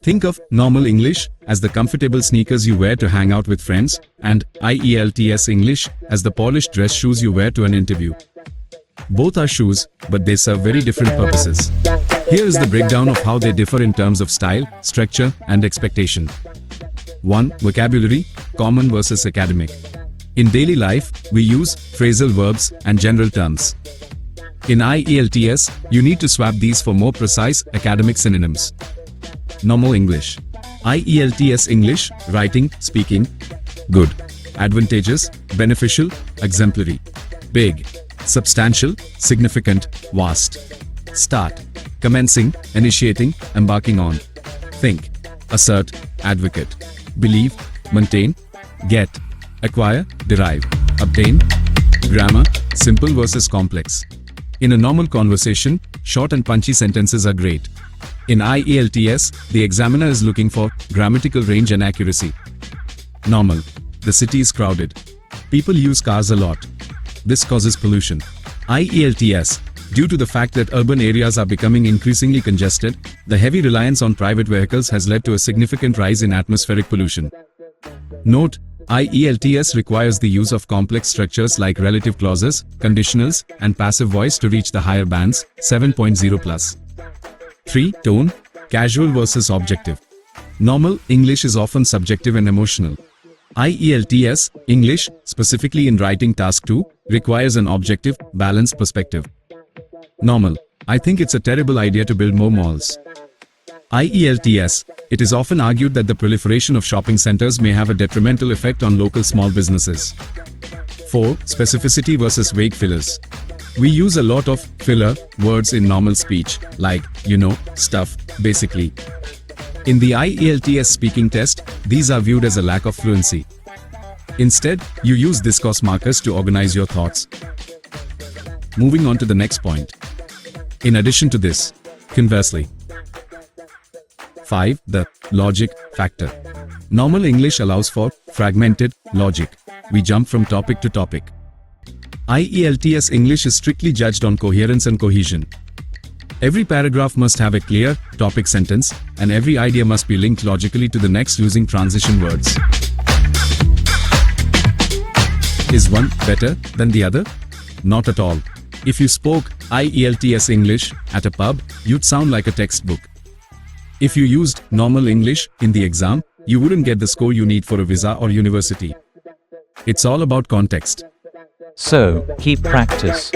Think of normal English as the comfortable sneakers you wear to hang out with friends, and IELTS English as the polished dress shoes you wear to an interview. Both are shoes, but they serve very different purposes. Here is the breakdown of how they differ in terms of style, structure, and expectation. 1. Vocabulary, common versus academic. In daily life, we use phrasal verbs and general terms. In IELTS, you need to swap these for more precise academic synonyms. Normal English. IELTS English, writing, speaking. Good. Advantageous, beneficial, exemplary. Big. Substantial, significant, vast. Start. Commencing, initiating, embarking on. Think. Assert, advocate. Believe, maintain. Get. Acquire, derive. Obtain. Grammar, simple versus complex. In a normal conversation, short and punchy sentences are great. In IELTS, the examiner is looking for grammatical range and accuracy. Normal. The city is crowded. People use cars a lot. This causes pollution. IELTS. Due to the fact that urban areas are becoming increasingly congested, the heavy reliance on private vehicles has led to a significant rise in atmospheric pollution. Note: IELTS requires the use of complex structures like relative clauses, conditionals, and passive voice to reach the higher bands, 7.0+. 3. Tone, casual versus objective. Normal English is often subjective and emotional. IELTS English, specifically in writing task 2, requires an objective, balanced perspective. Normal: I think it's a terrible idea to build more malls. IELTS. It is often argued that the proliferation of shopping centers may have a detrimental effect on local small businesses. 4. Specificity versus vague fillers. We use a lot of filler words in normal speech, like, you know, stuff, basically. In the IELTS speaking test, these are viewed as a lack of fluency. Instead, you use discourse markers to organize your thoughts. Moving on to the next point. In addition to this, conversely. 5. The logic factor. Normal English allows for fragmented logic. We jump from topic to topic. IELTS English is strictly judged on coherence and cohesion. Every paragraph must have a clear topic sentence, and every idea must be linked logically to the next using transition words. Is one better than the other? Not at all. If you spoke IELTS English at a pub, you'd sound like a textbook. If you used normal English in the exam, you wouldn't get the score you need for a visa or university. It's all about context. So, keep practice.